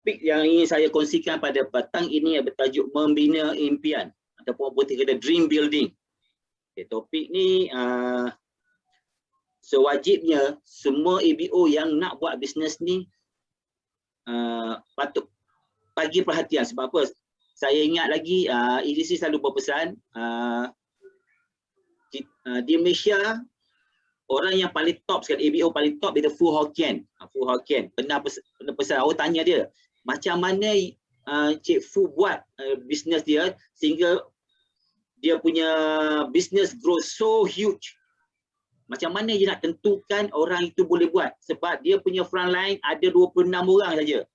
topik yang ingin saya kongsikan pada petang ini bertajuk membina impian ataupun putih kata dream building. Okay, topik ni sewajibnya semua ABO yang nak buat bisnes ni patut bagi perhatian. Sebab apa? Saya ingat lagi EDC selalu berpesan di Malaysia orang yang paling top sekali, ABO paling top itu Fu Hokkien. Fu Hokkien pernah pesan, awak tanya dia macam mana Cik Fu buat bisnes dia sehingga dia punya bisnes grow so huge. Macam mana dia nak tentukan orang itu boleh buat? Sebab dia punya front line ada 26 orang saja.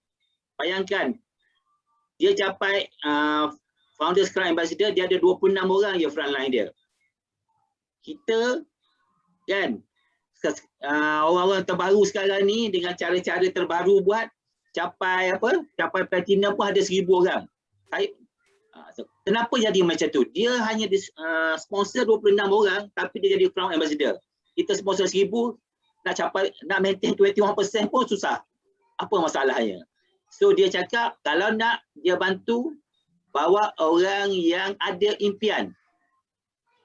Bayangkan, dia capai Founders Scrum Ambassador, dia ada 26 orang je front line dia. Kita kan, orang-orang terbaru sekarang ni dengan cara-cara terbaru buat capai apa? Capai platinum pun ada 1000 orang. Kenapa jadi macam tu? Dia hanya sponsor 26 orang tapi dia jadi Crown Ambassador. Kita sponsor 1000, nak capai, nak maintain 21% pun susah. Apa masalahnya? So dia cakap kalau nak dia bantu bawa orang yang ada impian.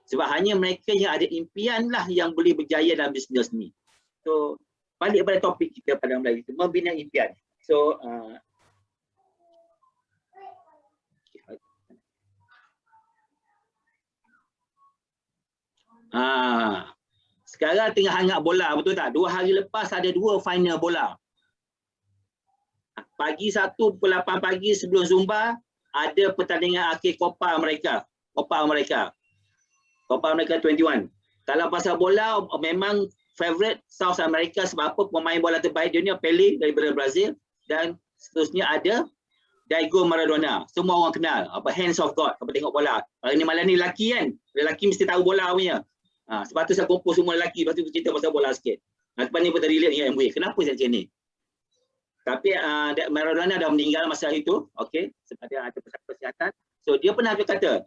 Sebab hanya mereka yang ada impian lah yang boleh berjaya dalam bisnes ni. So balik pada topik kita pada malam itu, membina impian. So sekarang tengah hangat bola, betul tak? 2 hari lepas ada 2 final bola. Pagi 1 pukul 8 pagi sebelum Zumba ada pertandingan akhir Copa America. Copa America 21. Kalau pasal bola memang favorite South America sebab apa? Pemain bola terbaik dunia Pelé daripada Brazil dan seterusnya ada Diego Maradona. Semua orang kenal apa hands of God apa tengok bola. Hari ni malam ni lelaki kan? Lelaki mesti tahu bola punya. Sebab tu saya kumpul semua lelaki, lepas tu cerita pasal bola sikit. Lepas ni pun tadi lihat dengan MW. Kenapa saya macam ni? Tapi Maradona dah meninggal masa itu, okey, sebab dia ada kesihatan. So dia pernah berkata,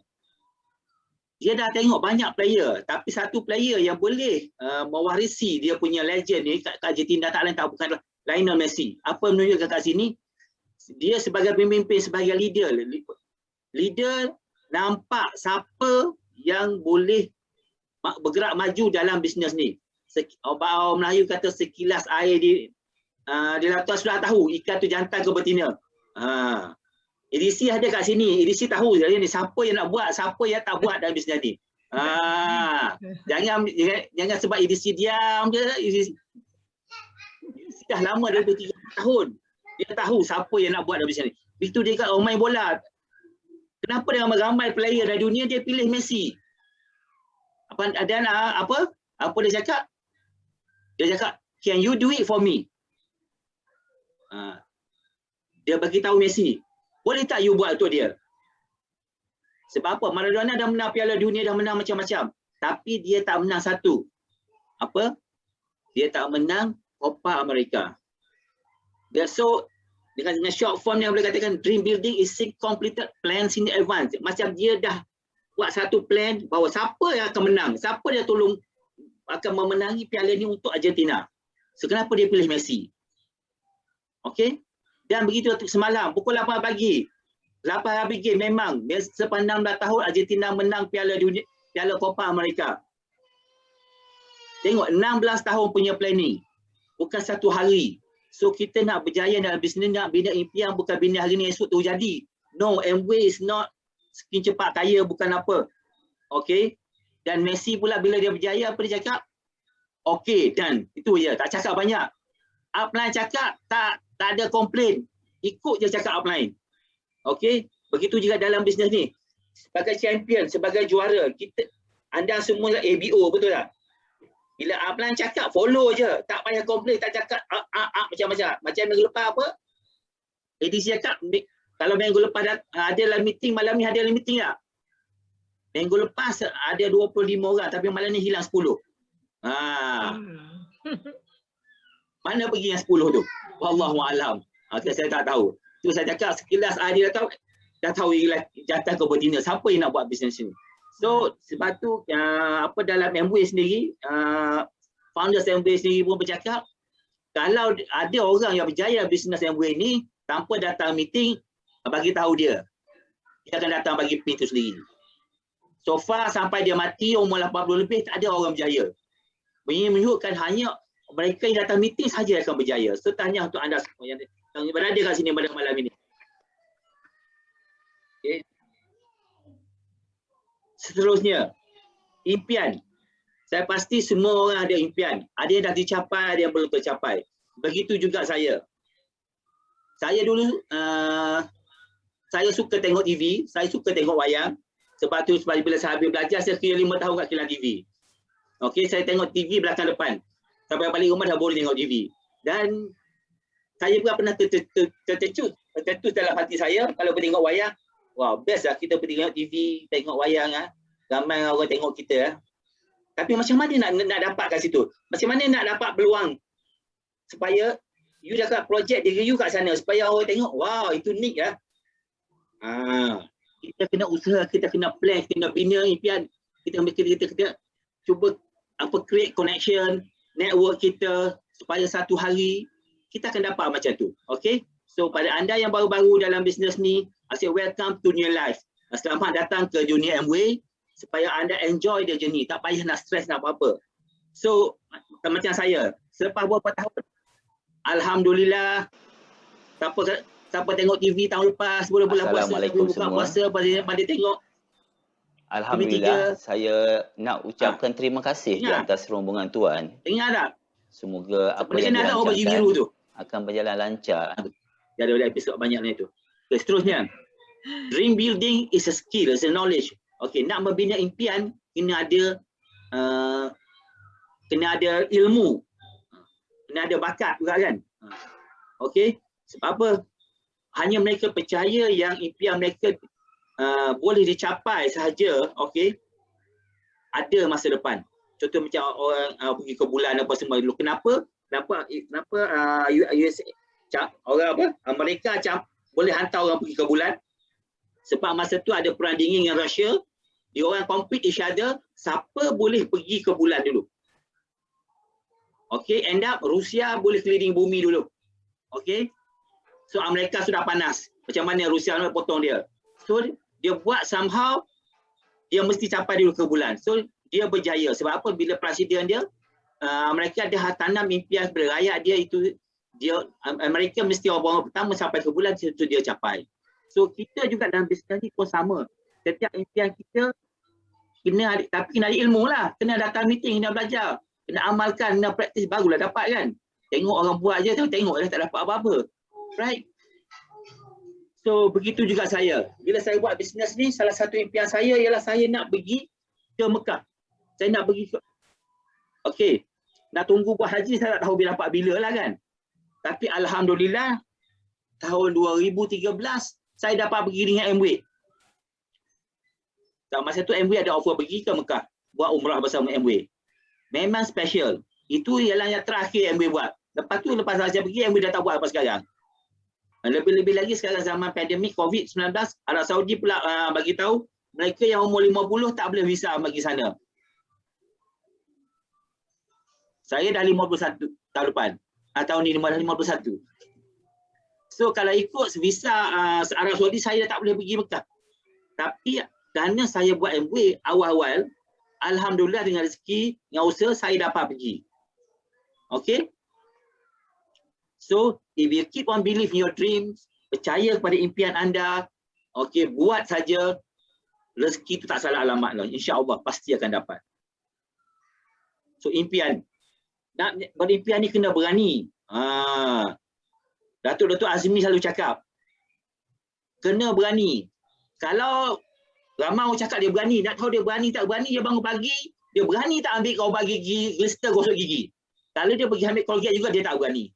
dia dah tengok banyak player, tapi satu player yang boleh mewarisi dia punya legend ni kat Argentina tak lain tak bukan Lionel Messi. Apa menunjukkan kat sini? Dia sebagai pemimpin, sebagai leader. Leader nampak siapa yang boleh bergerak maju dalam bisnes ni. Orang Melayu kata sekilas air di lautan sudah tahu ikan tu jantan ke betina. EDC ada kat sini. EDC tahu ni siapa yang nak buat, siapa yang tak buat dalam bisnes ni. Jangan sebab EDC diam je. EDC dah lama dah 3 tahun. Dia tahu siapa yang nak buat dalam bisnes ni. Begitu dia kat main bola. Kenapa dengan ramai player dari dunia dia pilih Messi? Apa dia cakap? Dia cakap, can you do it for me? Dia bagi tahu Messi, boleh tak you buat untuk dia? Sebab apa? Maradona dah menang Piala Dunia, dah menang macam-macam, tapi dia tak menang satu. Apa? Dia tak menang Copa America. So dengan short form yang boleh katakan dream building is completed plans in advance. Macam dia dah buat satu plan bahawa siapa yang akan menang, siapa dia tolong akan memenangi piala ni untuk Argentina. So kenapa dia pilih Messi? Okey? Dan begitu semalam pukul 8 pagi. 8 habis game memang sepanjang 16 tahun Argentina menang Piala Dunia, Piala Copa America. Tengok 16 tahun punya planning. Bukan satu hari. So kita nak berjaya dalam bisnes, nak bina impian bukan bina hari ni esok tu jadi. No, Amway is not skin cepat kaya bukan apa. Okey. Dan Messi pula bila dia berjaya apa dia cakap? Okey, dan itu je, tak cakap banyak. Upline cakap tak ada komplain. Ikut je cakap upline. Okey, begitu juga dalam bisnes ni. Sebagai champion, sebagai juara, anda semua ABO, betul tak? Bila upline cakap follow je, tak payah komplain, tak cakap macam-macam. Macam minggu lepas apa? ADC cakap kalau minggu lepas ada meeting, malam ni ada meeting tak? Minggu lepas ada 25 orang tapi malam ni hilang 10. Mana pergi yang 10 tu? Wallahualam. Saya tak tahu. Tu saya cakap sekilas dia dah tahu jantan ke betina. Siapa yang nak buat bisnes ni? So sebab tu dalam Amway sendiri, founders Amway sendiri pun bercakap kalau ada orang yang berjaya bisnes Amway ni, tanpa datang meeting, bagi tahu dia. Dia akan datang bagi PIN itu sendiri. So far sampai dia mati umur 80 lebih, tak ada orang berjaya. Ini menunjukkan hanya mereka yang datang meeting saja akan berjaya. So tanya untuk anda semua yang berada kat sini pada malam ini. Okay. Seterusnya, impian. Saya pasti semua orang ada impian. Ada yang dah dicapai, ada yang belum tercapai. Begitu juga saya. Saya dulu, saya suka tengok TV, saya suka tengok wayang. Sebab tu bila saya habis belajar, saya kira 5 tahun kat kilang TV. Okey, saya tengok TV belakang depan. Sampai balik rumah dah boleh tengok TV. Dan saya juga pernah tercetus dalam hati saya kalau bertengok wayang. Wow, best lah kita pergi tengok TV, tengok wayang. Ramai orang tengok kita. Tapi macam mana nak dapat kat situ? Macam mana nak dapat peluang supaya you dapat projek diri you kat sana supaya orang tengok, wow, itu neat lah. Kita kena usaha, kita kena plan, kita kena bina impian. Kita kena cuba create connection, network kita supaya satu hari kita akan dapat macam tu. Okay? So pada anda yang baru-baru dalam bisnes ni, I say welcome to new life. Selamat datang ke dunia Amway supaya anda enjoy the journey, tak payah nak stres nak apa-apa. So macam saya, selepas beberapa tahun, alhamdulillah, siapa tengok TV tahun lepas, bulan-bulan puasa, buka puasa, pada tengok. Alhamdulillah, saya nak ucapkan terima kasih di atas rombongan tuan. Ingat tak? Semoga apa yang dirancangkan akan berjalan lancar. Dia ada episod banyak ni tu. Okay, seterusnya, dream building is a skill, is a knowledge. Okay, nak membina impian kena ada ilmu, kena ada bakat juga kan. Okay, sebab apa? Hanya mereka percaya yang impian mereka boleh dicapai sahaja. Okay, ada masa depan. Contoh macam orang pergi ke bulan apa semua dulu. Kenapa USA, orang apa? Amerika boleh hantar orang pergi ke bulan? Sebab masa tu ada perang dingin dengan Russia. Dia orang compete each other, siapa boleh pergi ke bulan dulu. Okay, end up Rusia boleh keliling bumi dulu. Okay, so Amerika sudah panas. Macam mana Rusia nak potong dia? So dia buat somehow, dia mesti capai dulu ke bulan. So dia berjaya. Sebab apa? Bila presiden dia, mereka dah tanam impian kepada rakyat dia itu, Amerika mesti orang pertama sampai ke bulan, itu dia capai. So kita juga dalam bisnes ni pun sama. Setiap impian kita tapi kena ada ilmu lah. Kena datang meeting, kena belajar. Kena amalkan, kena praktis, barulah dapat kan. Tengok orang buat je, tengok dah tak dapat apa-apa. Right? So begitu juga saya. Bila saya buat bisnes ni, salah satu impian saya ialah saya nak pergi ke Mekah. Saya nak pergi ke... Okay. Nak tunggu buat haji, saya tak tahu bila dapat bila lah kan. Tapi alhamdulillah, tahun 2013, saya dapat pergi dengan Amway. Masa tu Amway ada offer pergi ke Mekah, buat umrah bersama Amway. Memang special. Itu ialah yang terakhir Amway buat. Lepas saya pergi, Amway dah tak buat apa sekarang. Lebih-lebih lagi sekarang zaman pandemik COVID-19, Arab Saudi pula bagi tahu mereka yang umur 50 tak boleh visa bagi sana. Saya dah 51 tahun depan. Tahun ni dah 51. So kalau ikut visa Arab Saudi, saya dah tak boleh pergi Mekah. Tapi kerana saya buat Amway awal-awal, alhamdulillah dengan rezeki, dengan usaha, saya dapat pergi. Okay? So, if you keep on believe in your dreams, percaya kepada impian anda, okay, buat saja, rezeki itu tak salah alamat lah. InsyaAllah, pasti akan dapat. So, impian. Nak berimpian ni kena berani. Datuk Azmi selalu cakap, kena berani. Kalau ramai orang cakap dia berani, nak tahu dia berani tak berani, dia bangun pagi, dia berani tak ambil kau bagi gigi, glister gosok gigi. Kalau dia pergi ambil Colgate juga, dia tak berani.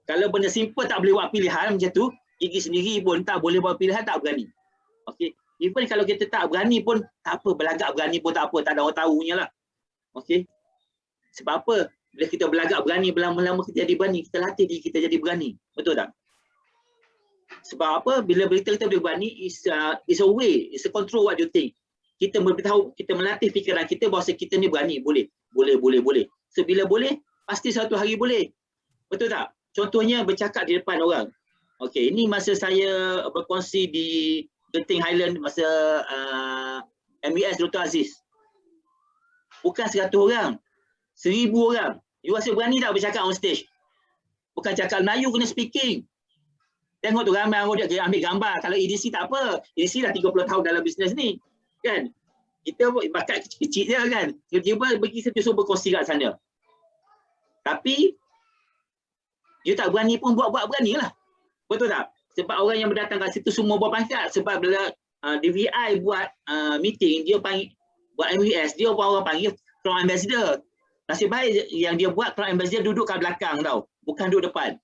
Kalau benda simple tak boleh buat pilihan macam tu, gigi sendiri pun tak boleh buat pilihan, tak berani. Okay. Even kalau kita tak berani pun, tak apa, belagak berani pun tak apa, tak ada orang tahunya lah. Okay. Sebab apa? Bila kita belagak berani, lama-lama kita jadi berani, kita latih diri kita jadi berani. Betul tak? Sebab apa? Bila kita boleh berani, is a way, is a control what you think. Kita memberitahu, kita melatih fikiran kita bahawa kita ni berani, boleh. So bila boleh, pasti satu hari boleh. Betul tak? contohnya bercakap di depan orang. Okey, ini masa saya berkongsi di Genting Highland masa MBS Dr. Aziz. Bukan 100 orang, 1000 orang. You rasa berani tak bercakap on stage? Bukan cakap Melayu, kena speaking. Tengok tu ramai orang dia ambil gambar. Kalau EDC tak apa. EDC dah 30 tahun dalam bisnes ni. Kan? Kita bakat kecil-kecil je kan. Tiba-tiba pergi satu berkongsi kat sana. Tapi, you tak berani pun buat-buat beranilah. Betul tak? Sebab orang yang berdatang kat situ semua buat pangkat. Sebab bila DVI buat meeting, dia panggil, buat MVS, dia orang panggil Crown Ambassador. Nasib baik yang dia buat Crown Ambassador duduk kat belakang tau. Bukan duduk depan.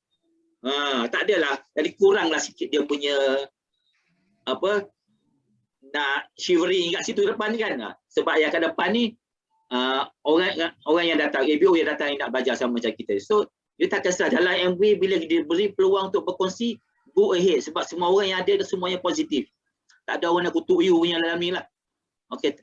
Tak adalah. Jadi kuranglah sikit dia punya nak shivering kat situ depan kan. Sebab yang kat depan ni orang yang datang, ABO yang datang yang nak belajar sama macam kita. So, dia tak kisah dalam MW bila dia beri peluang untuk berkongsi, go ahead. Sebab semua orang yang ada semuanya positif. Tak ada orang nak kutuk you punya dalam ni lah. Okay.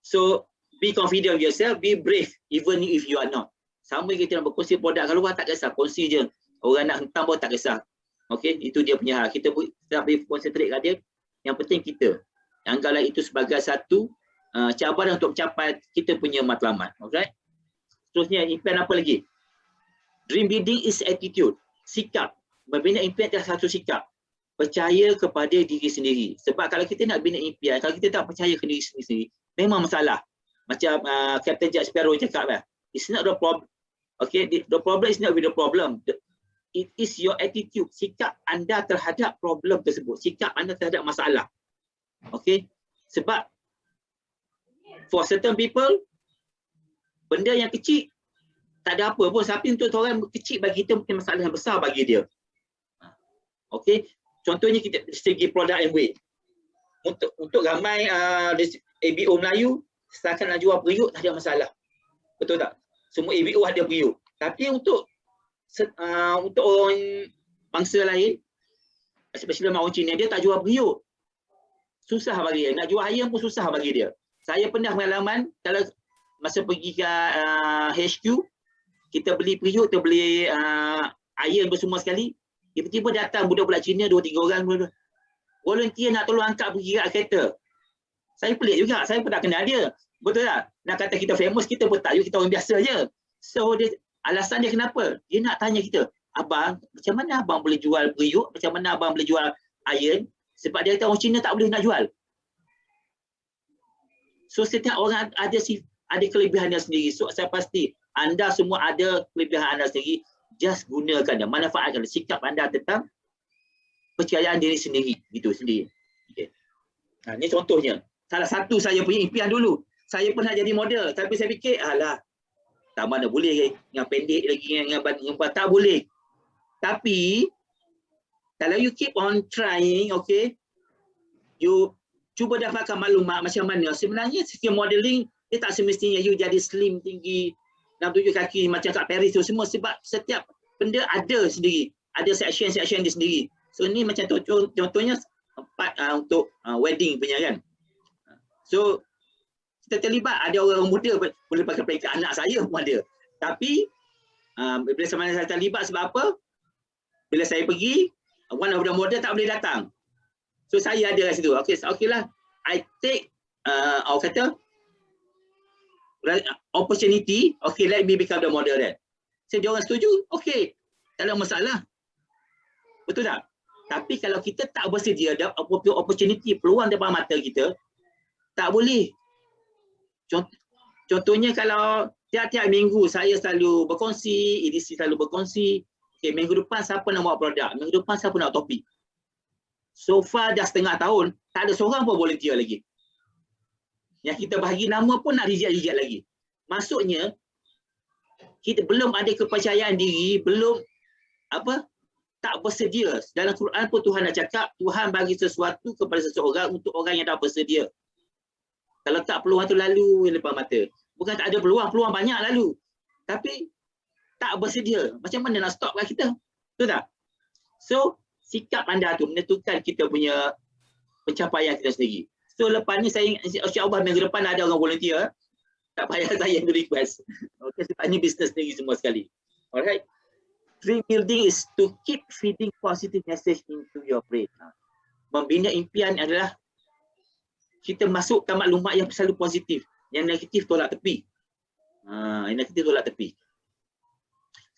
So, be confident of yourself, be brave even if you are not. Sama kita nak berkongsi produk keluar, tak kisah, kongsi je. Orang nak hentam pun tak kisah. Okay, itu dia punya hal. Kita tak boleh concentrate kat dia. Yang penting kita. Anggaplah itu sebagai satu cabaran untuk mencapai kita punya matlamat. Okay. Seterusnya, impian apa lagi? Dream building is attitude. Sikap. Membina impian adalah satu sikap. Percaya kepada diri sendiri. Sebab kalau kita nak bina impian, kalau kita tak percaya ke diri sendiri, memang masalah. Macam Captain Jack Sparrow cakap lah. It's not the problem. Okay, the problem is not with the problem. It is your attitude. Sikap anda terhadap problem tersebut. Sikap anda terhadap masalah. Okay. Sebab for certain people, benda yang kecil tak ada apa pun. Tapi untuk orang kecil bagi kita mungkin masalah yang besar bagi dia. Okay. Contohnya kita segi produk MW. Untuk ramai ABO Melayu, setakat nak jual periuk tak ada masalah. Betul tak? Semua ABO ada periuk. Tapi untuk orang bangsa lain, especially orang Cina, dia tak jual periuk. Susah bagi dia. Nak jual ayam pun susah bagi dia. Saya pernah pengalaman, kalau masa pergi ke HQ, kita beli periuk, kita beli ayam semua sekali, tiba-tiba datang budak-budak Cina, 2-3 orang, volunteer nak tolong angkat pergi kat kereta. Saya pelik juga, saya pun tak kenal dia. Betul tak? Nak kata kita famous, kita pun tak, kita orang biasa je. So, alasan dia kenapa? Dia nak tanya kita, abang, macam mana abang boleh jual periuk? Macam mana abang boleh jual iron? Sebab dia kata orang Cina tak boleh nak jual. So, setiap orang ada kelebihan dia sendiri. So, saya pasti anda semua ada kelebihan anda sendiri. Just gunakan dia, manfaatkan sikap anda tentang percayaan diri sendiri. Gitu sendiri. Okay. Ini contohnya. Salah satu saya punya impian dulu. Saya pun nak jadi model. Tapi saya fikir, alah, tak mana boleh dengan pendek lagi, dengan tak boleh. Tapi, kalau you keep on trying, okay, you cuba dapatkan maklumat macam mana. Sebenarnya, sistem modeling, dia tak semestinya you jadi slim, tinggi, 6-7 kaki macam kat Paris tu semua. Sebab setiap benda ada sendiri. Ada section dia sendiri. So, ni macam contohnya part untuk wedding punya kan. So, kita terlibat. Ada orang muda boleh pakai peringkat, anak saya pun ada. Tapi, bila saya terlibat sebab apa? Bila saya pergi, one of the model tak boleh datang. So, saya ada kat situ. Okay lah. I take, orang kata, opportunity. Okay, let me become the model then. So, dia orang setuju. Okay. Tak ada masalah. Betul tak? Tapi kalau kita tak bersedia, ada opportunity, peluang depan mata kita, tak boleh. Contohnya kalau tiap-tiap minggu saya selalu berkongsi, EDC selalu berkongsi, okay, minggu depan siapa nak buat produk, minggu depan siapa nak topik. So far dah setengah tahun, tak ada seorang pun volunteer lagi. Yang kita bagi nama pun nak reject lagi. Maksudnya, kita belum ada kepercayaan diri, belum tak bersedia. Dalam Quran pun Tuhan nak cakap, Tuhan bagi sesuatu kepada seseorang untuk orang yang dah bersedia. Kalau tak, peluang tu lalu lepas mata. Bukan tak ada peluang, peluang banyak lalu. Tapi tak bersedia. Macam mana nak stop kat kita? Betul tak? So, sikap anda tu menentukan kita punya pencapaian kita sendiri. So, lepas ni saya, insya-Allah minggu depan ada orang volunteer. Tak payah saya yang request. Okay, sebab ni bisnes sendiri semua sekali. Alright. Dream building is to keep feeding positive message into your brain. Membina impian adalah kita masukkan maklumat yang selalu positif. Yang negatif tolak tepi. Yang negatif tolak tepi.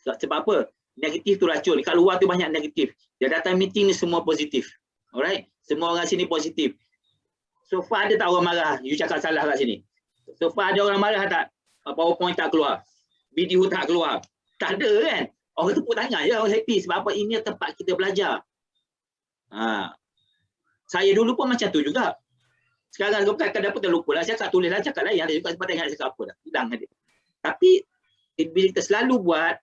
Sebab apa? Negatif tu racun. Kat luar tu banyak negatif. Dia datang meeting ni semua positif. Alright? Semua orang sini positif. So far ada tak orang marah? You cakap salah kat sini. So far ada orang marah tak? PowerPoint tak keluar. Video tak keluar. Tak ada kan? Orang tepuk tangan je, orang happy. Sebab apa? Ini tempat kita belajar. Saya dulu pun macam tu juga. Sekarang kadang-kadang pun terlupa lah. Cakap tulis lah, cakap lain. Ada juga sempat ingat cakap apa dah. Hilang ada. Tapi bila kita selalu buat,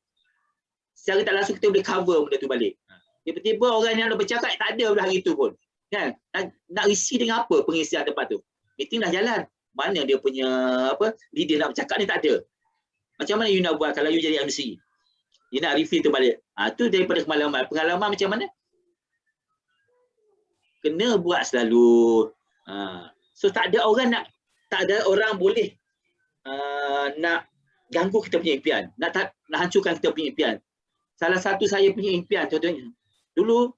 secara tak langsung kita boleh cover benda tu balik. Tiba-tiba orang yang nak bercakap tak ada pada hari tu pun. Kan? Nak isi dengan apa pengisian tempat tu? Meeting dah jalan. Mana dia punya leader nak bercakap ni tak ada. Macam mana you nak buat kalau you jadi MC? You nak review tu balik. Tu daripada pengalaman. Pengalaman macam mana? Kena buat selalu. So tak ada orang boleh nak ganggu kita punya impian. Nak hancurkan kita punya impian. Salah satu saya punya impian contohnya. Dulu,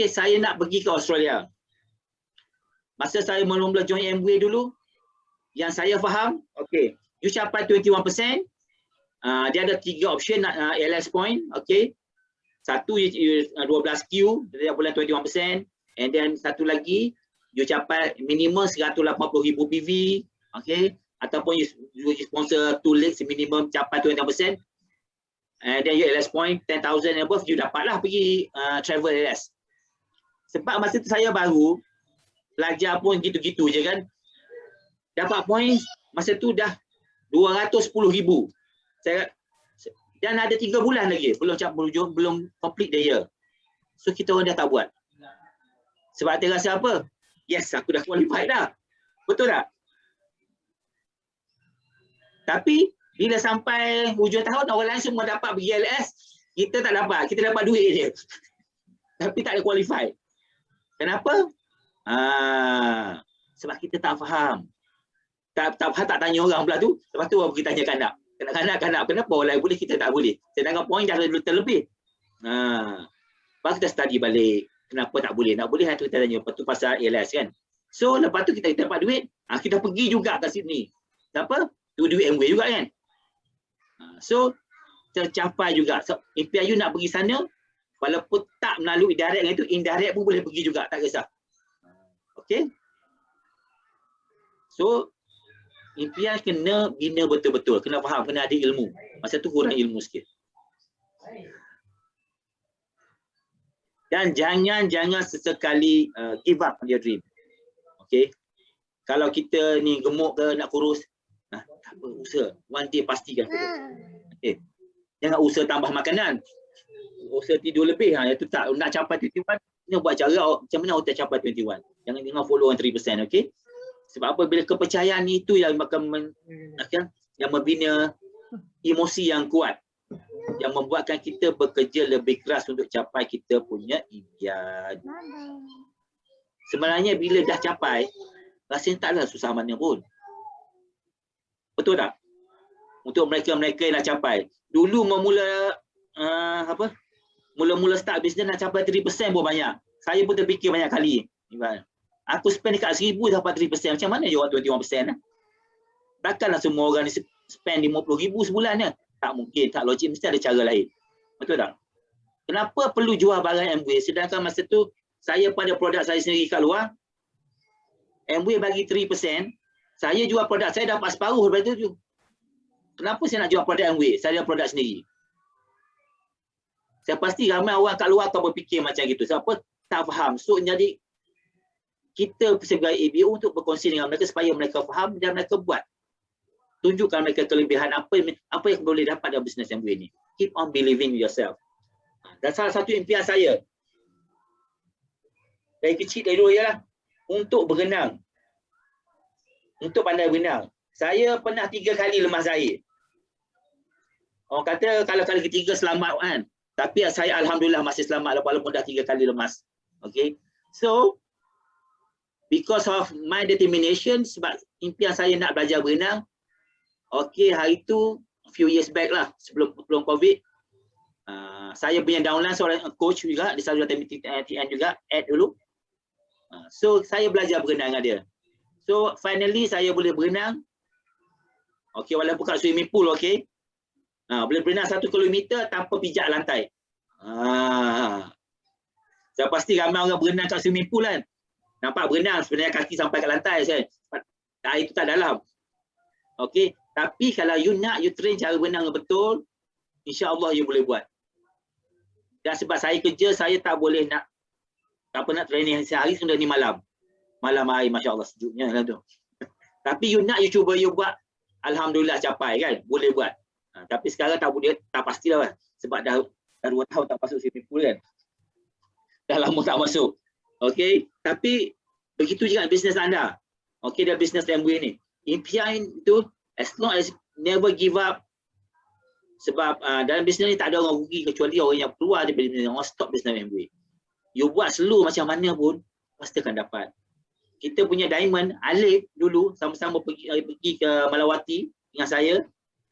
saya nak pergi ke Australia. Masa saya mula-mula join Amway dulu, yang saya faham, you capai 21%, dia ada 3 option nak LS point, Satu 12Q, dia bulan 21%, and then satu lagi, you capai minimum 180,000 PV, ataupun you sponsor 2 legs minimum capai 21%, and then you LS point 10,000 and above, you dapatlah pergi travel LS. Sebab masa tu saya baru, belajar pun gitu-gitu je kan. Dapat points, masa tu dah 210,000. Dan ada 3 bulan lagi, belum complete the year. So kita orang dah tak buat. Sebab dia rasa apa? Yes, aku dah qualified dah. Betul tak? Tapi bila sampai hujung tahun, orang lain semua dapat pergi LS, kita tak dapat. Kita dapat duit je. Tapi tak ada qualified. Kenapa? Sebab kita tak faham. Tak tanya orang pula tu. Lepas tu orang kita tanya kanak. Kanak-kanak, kenapa orang lain boleh, kita tak boleh? Sedangkan poin dah terlebih. Lepas kita study balik. Kenapa tak boleh? Nak boleh, tu kita tanya. Lepas tu pasal ALS kan. So, lepas tu kita dapat duit. Kita pergi juga ke Sydney. Kenapa? Tu duit Amway juga kan. So, tercapai juga. So, impian you nak pergi sana, walaupun tak melalui direct dengan itu, indirect pun boleh pergi juga. Tak kisah. So, impian kena bina betul-betul. Kena faham, kena ada ilmu. Masa tu kurang ilmu sikit. Dan jangan sesekali give up on your dream. Kalau kita ni gemuk ke nak kurus, tak apa, usaha. One day pastikan. Jangan usaha tambah makanan. Usaha tidur lebih. Itu tak nak capai 21. Kena buat cara macam mana kita capai 21. Jangan follow on 3%. Sebab apa? Bila kepercayaan itu yang yang membina emosi yang kuat, yang membuatkan kita bekerja lebih keras untuk capai kita punya impian. Sebenarnya bila dah capai, rasanya taklah susah mana pun. Betul tak? Untuk mereka-mereka yang nak capai. Dulu mula-mula start bisnes nak capai 3% pun banyak. Saya pun terfikir banyak kali. Aku spend dekat 1,000 dapat 3%. Macam mana je orang 21%? Takkanlah semua orang spend 50,000 sebulan ni. Tak mungkin, tak logik. Mesti ada cara lain. Betul tak? Kenapa perlu jual barang Amway? Sedangkan masa tu, saya pada produk saya sendiri kat luar, Amway bagi 3%, saya jual produk saya dapat separuh daripada tu. Kenapa saya nak jual produk Amway? Saya jual produk sendiri. Saya pasti ramai orang kat luar akan berfikir macam gitu. Siapa tak faham. So, jadi kita sebagai ABO untuk berkongsi dengan mereka supaya mereka faham dan mereka buat. Tunjukkan mereka kelebihan apa yang boleh dapat dalam bisnes Amway ni. Keep on believing in yourself. Dan salah satu impian saya dari kecil dari dulu ialah untuk berenang. Untuk pandai berenang. Saya pernah 3 kali lemas air. Orang kata kalau kali ketiga selamat kan. Tapi saya alhamdulillah masih selamat walaupun dah 3 kali lemas. So, because of my determination, sebab impian saya nak belajar berenang, hari tu, a few years back lah, sebelum COVID, Saya punya downline seorang coach juga di Sarjana TN juga, Ed dulu. So saya belajar berenang dengan dia. So finally saya boleh berenang. Okey, walaupun kat swimming pool, okey. Boleh berenang 1 kilometer tanpa pijak lantai. Saya pasti ramai orang berenang kat swimming pool kan. Nampak berenang sebenarnya kaki sampai kat lantai saya. Air tu tak dalam. Okey, tapi kalau you train cara berenang betul, insya-Allah you boleh buat. Dan sebab saya kerja, saya tak boleh nak training sehari sudah ni malam. Malam hari, masya-Allah sejuknya lah tu. Tapi you cuba you buat, alhamdulillah capai kan, boleh buat. Tapi sekarang tak boleh, tak pastilah sebab dah 2 tahun tak masuk swimming pool kan. Dah lama tak masuk. Okey, tapi begitu juga bisnes anda. Okey, dah bisnes MBA ni. Impian itu as long as never give up. Sebab dalam bisnes ni tak ada orang rugi kecuali orang yang keluar daripada bisnes, orang stop bisnes MBA. You buat slow macam mana pun pasti akan dapat. Kita punya Diamond, Alif dulu sama-sama pergi ke Malawati dengan saya.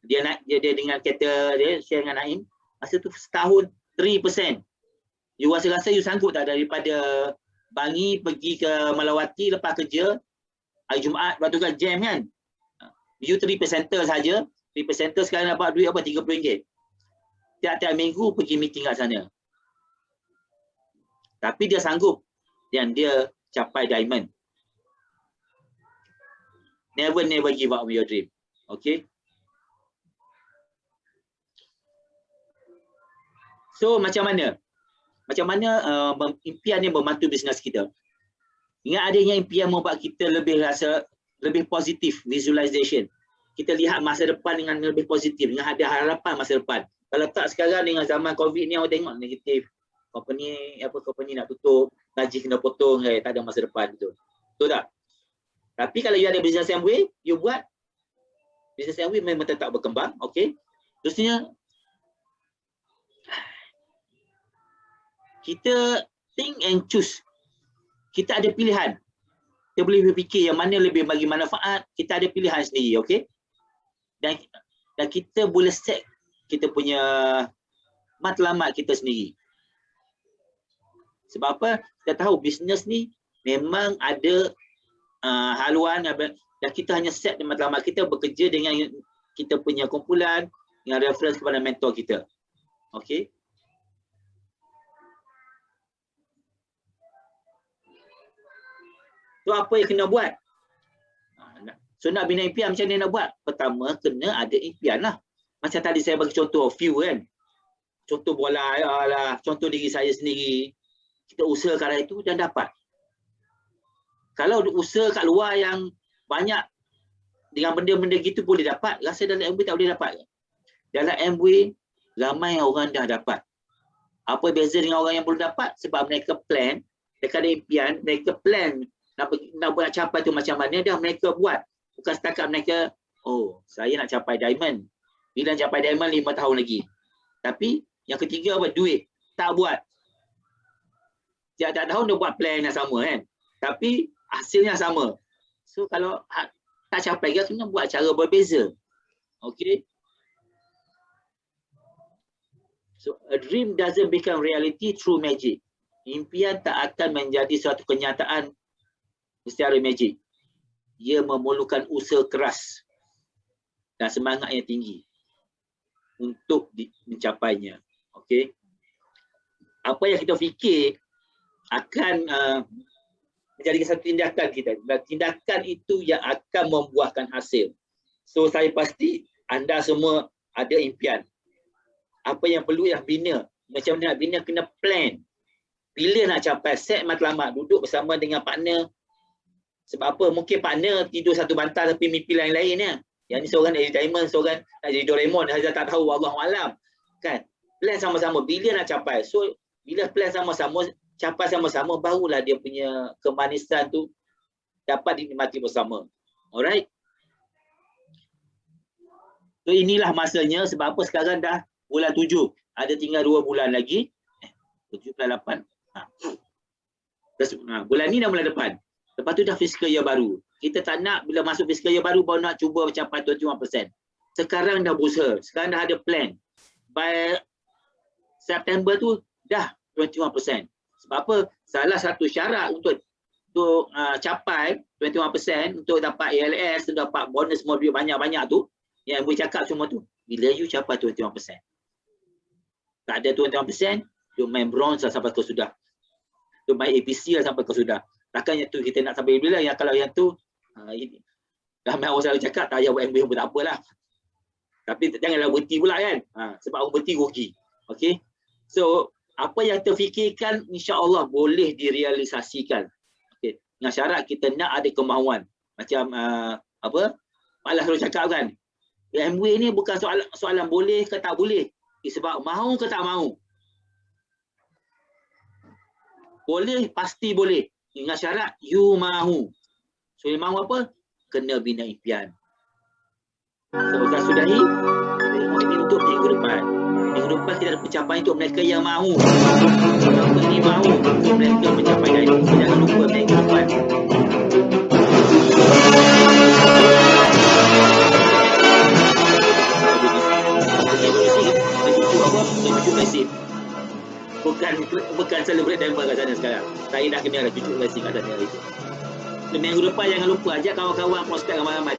Dia dengan kereta dia share dengan Naim. Masa tu setahun 3%. You rasa you sanggup tak daripada Bangi pergi ke Malawati lepas kerja hari Jumaat, waktu kan jam kan. You 3% saja. 3% sekarang dapat duit apa? RM30. Tiap-tiap minggu pergi meeting kat sana. Tapi dia sanggup dan dia capai Diamond. Never give up on your dream. Okay. So macam mana? Impian yang membantu bisnes kita. Ingat adanya impian membuat kita lebih positif, visualization. Kita lihat masa depan dengan lebih positif, dengan ada harapan masa depan. Kalau tak sekarang dengan zaman COVID ni orang tengok negatif. Company nak tutup, gaji kena potong, tak ada masa depan tu. Betul tak? Tapi kalau you ada business MBA, you buat business MBA memang tetap berkembang, okey. Terusnya kita think and choose. Kita ada pilihan. Kita boleh berfikir yang mana lebih bagi manfaat, kita ada pilihan sendiri, okey. Dan kita boleh set kita punya matlamat kita sendiri. Sebab apa? Kita tahu bisnes ni memang ada haluan dan kita hanya set matlamat kita bekerja dengan kita punya kumpulan dengan reference kepada mentor kita. Okey. So apa yang kena buat? So nak bina impian macam mana nak buat? Pertama kena ada impian lah. Macam tadi saya bagi contoh few kan. Contoh bola lah, contoh diri saya sendiri. Kita usaha kat arah itu dan dapat. Kalau usaha kat luar yang banyak dengan benda-benda gitu boleh dapat, rasa dalam MBA tak boleh dapat. Dalam MBA ramai orang dah dapat. Apa beza dengan orang yang belum dapat? Sebab mereka plan, mereka ada impian, mereka plan nak buat capai tu macam mana dah mereka buat. Bukan setakat mereka, oh saya nak capai Diamond. Bila capai Diamond 5 tahun lagi. Tapi yang ketiga apa? Duit. Tak buat. Tiap-tiap tahun dia buat plan yang sama kan. Tapi hasilnya sama. So kalau tak capai dia kena buat cara berbeza. Okay. So a dream doesn't become reality through magic. Impian tak akan menjadi suatu kenyataan secara magic. Ia memerlukan usaha keras dan semangat yang tinggi untuk mencapainya. Okey. Apa yang kita fikir akan menjadi satu tindakan kita. Dan tindakan itu yang akan membuahkan hasil. So saya pasti anda semua ada impian. Apa yang perlu yang bina. Macam mana nak bina, kena plan. Bila nak capai, set matlamat, duduk bersama dengan partner. Sebab apa? Mungkin partner tidur satu bantal tapi mimpi lain-lain ya. Yang ni seorang nak jadi Diamond, seorang nak jadi Doraemon, saya tak tahu, wallahualam. Kan? Plan sama-sama bila nak capai. So bila plan sama-sama, capai sama-sama, barulah dia punya kemanisan tu dapat dinikmati bersama. Alright? So inilah masanya, sebab apa sekarang dah bulan 7. Ada tinggal 2 bulan lagi. 7 bulan 8. Bulan ni dah bulan depan. Lepas tu dah fiscal year baru. Kita tak nak bila masuk fiscal year baru baru nak cuba mencapai 21%. Sekarang dah berusaha. Sekarang dah ada plan. By September tu dah 21%. Sebab apa? Salah satu syarat untuk capai 21% untuk dapat ALS, untuk dapat bonus mobil banyak-banyak tu, yang boleh cakap semua tu, bila you capai 21%. Tak ada 21%, you main bronze lah sampai kau sudah. You main APC lah sampai kau sudah. Takkan yang tu kita nak sampai bila, yang kalau yang tu, ramai orang selalu cakap, tak payah buat MBA pun tak apalah. Tapi janganlah berhenti pula kan. Sebab orang berhenti rugi. Okay. So, apa yang terfikirkan insya-Allah boleh direalisasikan. Okay. Dengan syarat kita nak ada kemahuan. Macam Pak Lah selalu cakap kan. MBA ni bukan soalan boleh ke tak boleh. Sebab mahu ke tak mahu. Boleh, pasti boleh. Dengan syarat you mahu. So, you mahu apa? Kena bina impian. So, kita sudahi. Ini untuk minggu depan. Minggu depan kita ada pencapaian untuk mereka yang mahu. Mereka ini mahu untuk mereka mencapai dari itu. Jangan lupa minggu depan. Cucu mesin. Bukan celebrate Denver kat sana sekarang. Saya dah kena ada cucu mesin kat sana itu. Minggu depan jangan lupa ajak kawan-kawan prospek ramai-ramai.